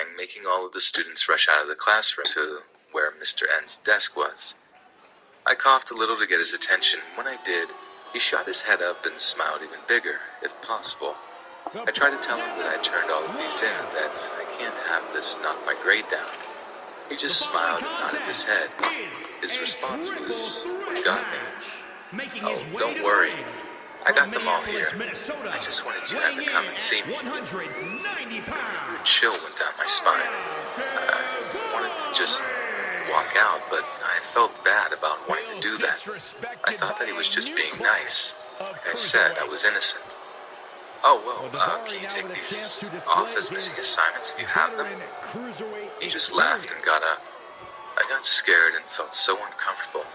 crying, making all of the students rush out of the classroom to where Mr. N's desk was. I coughed a little to get his attention. When I did, he shot his head up and smiled even bigger, if possible. I tried to tell him that I turned all of these in, that I can't have this knock my grade down. He just smiled and nodded his head. His response was what got me. Oh, don't worry. I got them all here. I just wanted you to have to come and see me. A chill went down my spine. I wanted to just walk out, but I felt bad about wanting to do that. I thought that he was just being nice. Like I said, I was innocent. Oh, well, can you take these off as missing assignments if you have them? He just laughed and got up. I got scared and felt so uncomfortable.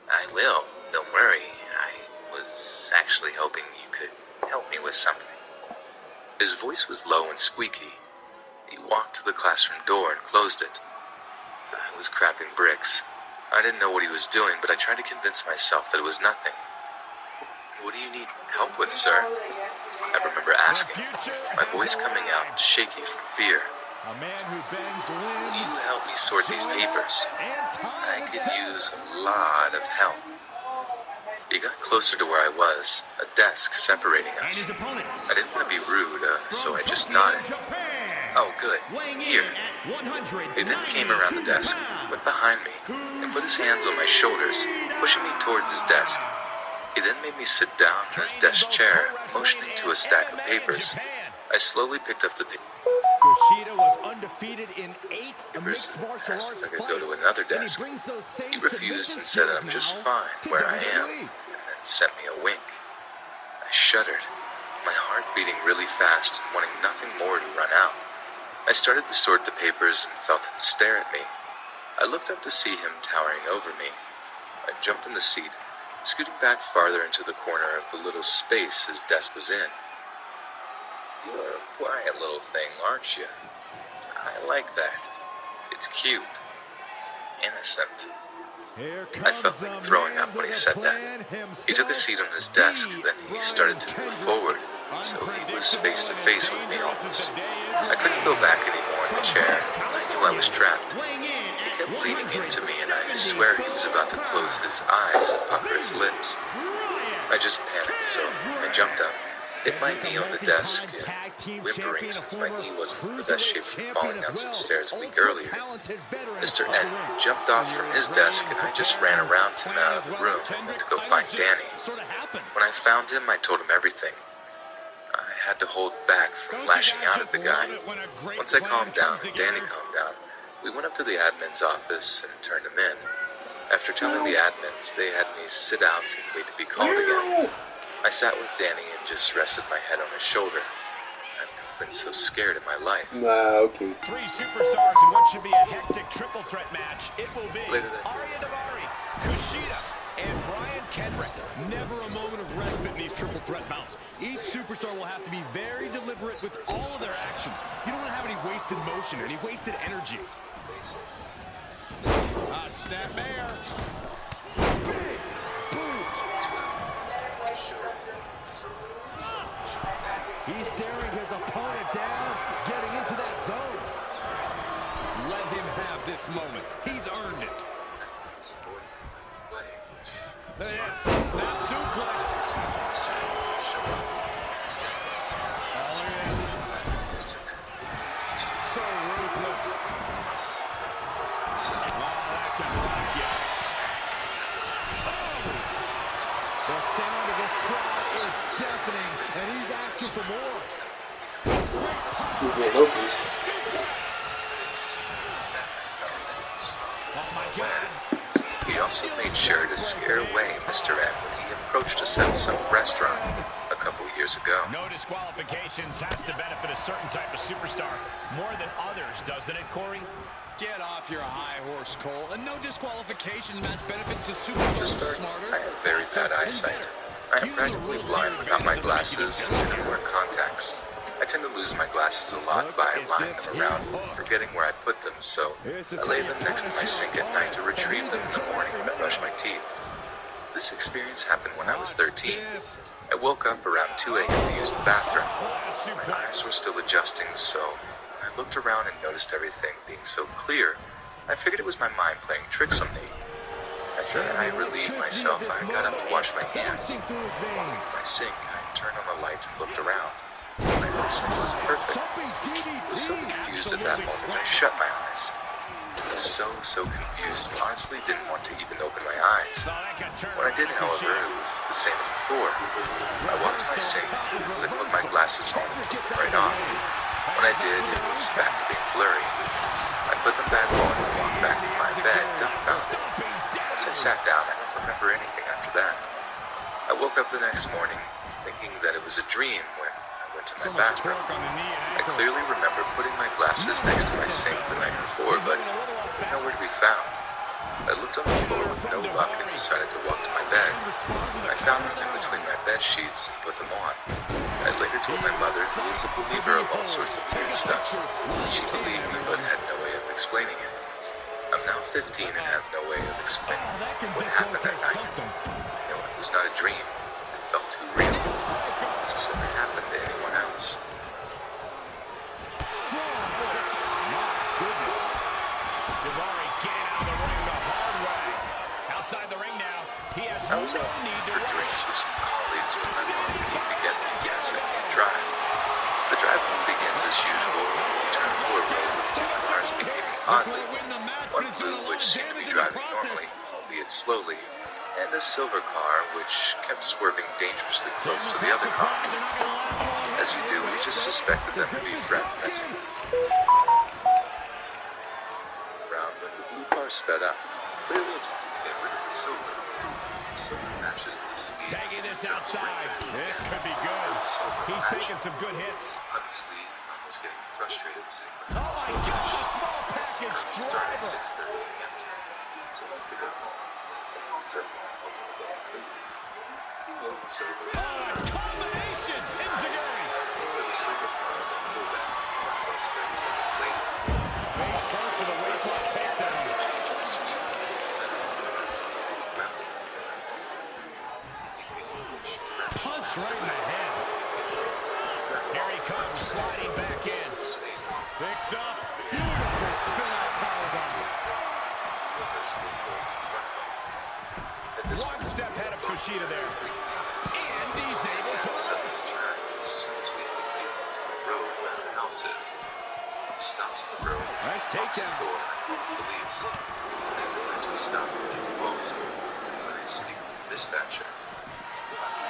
I will, don't worry. I was actually hoping you could help me with something. His voice was low and squeaky. He walked to the classroom door and closed it. I was crapping bricks. I didn't know what he was doing, but I tried to convince myself that it was nothing. What do you need help with, sir? I remember asking, my voice coming out shaky from fear. Will you help me sort these papers? I could use a lot of help. He got closer to where I was, a desk separating us. I didn't want to be rude, so I just nodded. Oh, good. Here. He then came around the desk, went behind me, and put his hands on my shoulders, pushing me towards his desk. He then made me sit down in his desk chair, motioning to a stack of papers. I slowly picked up the papers. Kushida was undefeated in 8 mixed martial arts fights. I could go to another desk. He refused and said that I'm just fine where I am, and then sent me a wink. I shuddered, my heart beating really fast and wanting nothing more to run out. I started to sort the papers and felt him stare at me. I looked up to see him towering over me. I jumped in the seat, scooting back farther into the corner of the little space his desk was in. You're a quiet little thing, aren't you? I like that. It's cute. Innocent. I felt like throwing up when he said that. He took a seat on his desk, then he started to move forward, so he was face to face with me almost. I couldn't go back anymore in the chair. I knew I was trapped. He kept leaning into me, and I swear he was about to close his eyes and pucker his lips. I just panicked, so I jumped up, hit my knee on the desk, and whimpering since my knee wasn't in the best shape from falling down some stairs a week earlier. Mr. N jumped off from his desk, and I just ran around him out of the room and went to go find Danny. When I found him, I told him everything. I had to hold back from lashing out at the guy. Once I calmed down and Danny calmed down, we went up to the admin's office and turned him in. After telling the admins, they had me sit out and wait to be called again. I sat with Danny and just rested my head on his shoulder. I've never been so scared in my life. Okay. 3 superstars in what should be a hectic triple threat match. It will be Ariya, Daivari, Kushida, and Kendrick. Never a moment of respite in these triple threat bouts. Each superstar will have to be very deliberate with all of their actions. You don't want to have any wasted motion, any wasted energy. Snap air. Big boot. He's staring his opponent down, getting into that zone. Let him have this moment. He's earned it. Yes, snap suplex. So ruthless. That can rock you. The sound of this crowd is deafening, and he's asking for more. Oh my God. He also made sure to scare away Mr. N when he approached us at some restaurant a couple years ago. No disqualifications has to benefit a certain type of superstar more than others, doesn't it, Corey? Get off your high horse, Cole. And no disqualifications match benefits the superstar. To start, I have very bad eyesight. I am practically blind without my glasses and didn't wear contacts. I tend to lose my glasses a lot by lying them around, forgetting where I put them, so I lay them next to my sink at night to retrieve them in the morning when I brush my teeth. This experience happened when I was 13. I woke up around 2 a.m. to use the bathroom. My eyes were still adjusting, so When I looked around and noticed everything being so clear, I figured it was my mind playing tricks on me. After I relieved myself, I got up to wash my hands. Walking to my sink, I turned on the light and looked around. My eyesight was perfect. I was so confused at that moment, I shut my eyes. I was so confused, honestly didn't want to even open my eyes. When I did, however, it was the same as before. I walked to my sink, as I put my glasses on and took them right on. When I did, it was back to being blurry. I put them back on and walked back to my bed, dumbfounded. Once I sat down, I don't remember anything after that. I woke up the next morning, thinking that it was a dream when I went to my bathroom. I clearly remember putting my glasses next to my sink the night before, but nowhere to be found. I looked on the floor with no luck and decided to walk to my bed. I found them in between my bed sheets and put them on. I later told my mother, who was a believer of all sorts of weird stuff. She believed me but had no way of explaining it. I'm now 15 and have no way of explaining what happened that night. I know it was not a dream. It felt too real. Has this ever happened to anyone else? Goodness. Daivari getting out of the ring the hard way. Outside the ring now, he has I was no out need to for drinks with some colleagues when my mom came to get me. Yes, I can't drive. The drive begins as usual. We turn to a road with two cars behaving oddly. One blue, which seemed to be driving normally, albeit slowly, and a silver car, which kept swerving dangerously close to the other car. As you do, we just suspected them to be friends messing around when the blue car sped up. Clearly attempting to get rid of the silver. The silver matches the speed. taking this outside. This could be good. He's taking some good hits. Honestly, I was getting frustrated sitting Oh my God, a small package started at driver. 6:30 a.m. So I was to go home. So Combination. Enziguri. for the silver car, I pulled back almost 30 seconds later. Face first with a waistline takedown. Change of speeds instead of Punch right in the head. Here he comes, sliding back in. Picked up. Beautiful spin-out powerbomb. One step ahead of Kushida there. And he's able to reverse. As soon as we indicate to the road where the house is, he stops the road, Nice locks the takedown. door, and leaves. I realize we stop and leave also, as I speak to the dispatcher.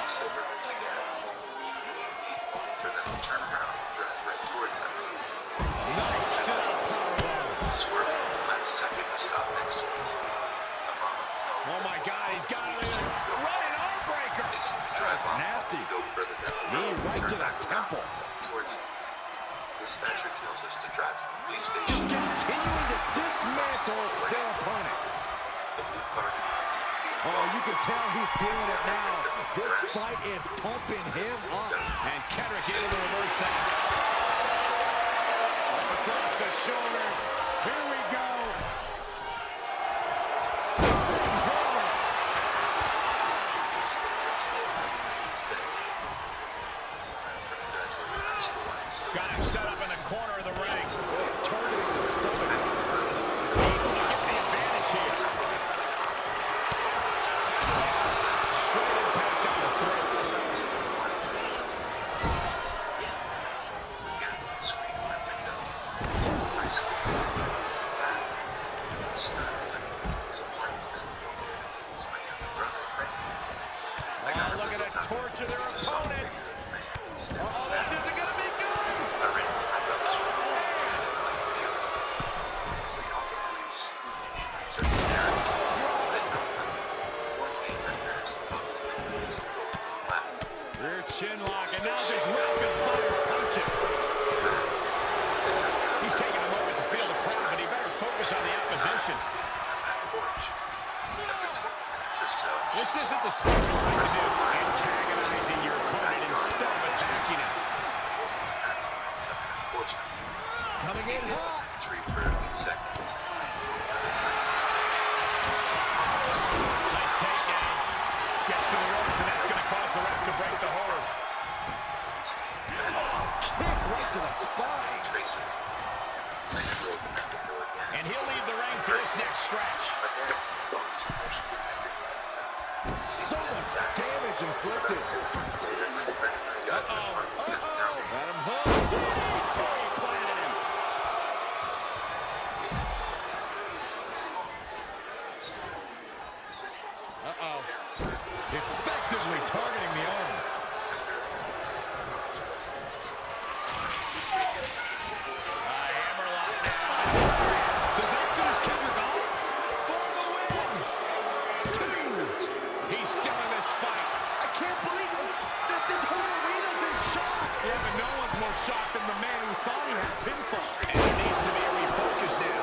Silver moves again. Leave only for them to turn around and drive right towards us. Nice setup powerbomb. Swerving at the last second to stop next to us. My mom tells Oh them my God, he's got we it. seem to go. Running arm breaker. They seem to drive off Nasty. and go further down the Knee road and right turn to the back temple. around towards us. Dispatcher tells us to drive to the police station. Continuing to dismantle their opponent. The blue car did not seem to be Oh, involved. you can tell he's feeling it now. This fight is pumping him up. And Kendrick able to reverse that. Across the shoulders. Here we go. Got him set up in the corner of the ring. Targeting the stomach. Able to get the advantage here. Straight impact down the throat. Oh, look at the torch of their opponent. Oh, this isn't going to be good. Rear chin lock, and now just rapid fire punches. He's taking a moment to feel the crowd, but he better focus on the opposition. This isn't the smartest thing to do, antagonizing your opponent instead of attacking him. Coming in hot. For a few seconds. Nice takedown. Gets to the ropes, and that's going to cause the ref to break the hold. Kick right to the spine. And he'll leave the ring for this next scratch. So much damage inflicted. 6 months later, Got him hooked. DDT planted him. Effectively targeting the arm. Hammerlock now. Does that finish Kendrick off? For the win. 2. He's still in this fight. I can't believe that this whole arena's in shock. Yeah, but no one's more shocked than the man who thought he had pinfall. And there needs to be a refocus now.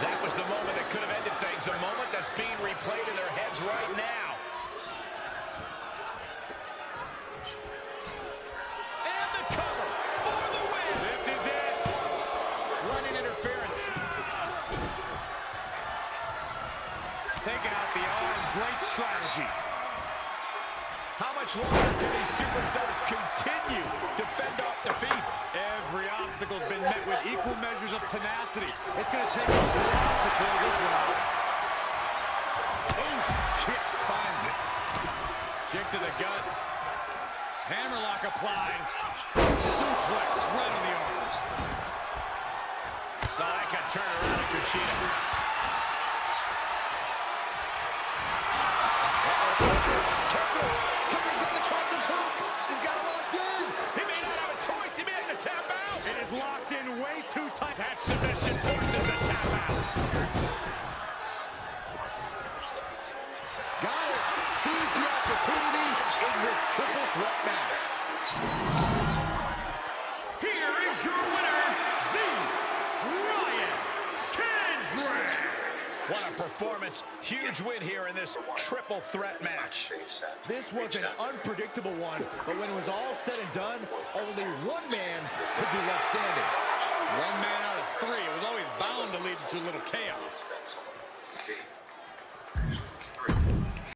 That was the moment that could have ended things. A moment that's being replayed in their heads right now. And the cover for the win. This is it. Running interference. Taking out the arm. Great strategy. How much longer can these superstars continue to fend off defeat? Every obstacle's been met with equal measures of tenacity. It's going to take a lot to clear this one out. Oof, kick finds it. Kick to the gut. Hammerlock applied. Suplex right on the arms. So I can turn around to Kushida. Kendrick's got the captain's hook. He's got it locked in. He may not have a choice. He may have to tap out. It is locked in way too tight. That submission forces the tap out. Got it. Seize the opportunity in this triple threat match. Here is your winner, the Ryan Kendrick. What a performance. Huge win here in this triple threat match. This was an unpredictable one, but when it was all said and done, only one man could be left standing. One man out of 3. It was always bound to lead to a little chaos.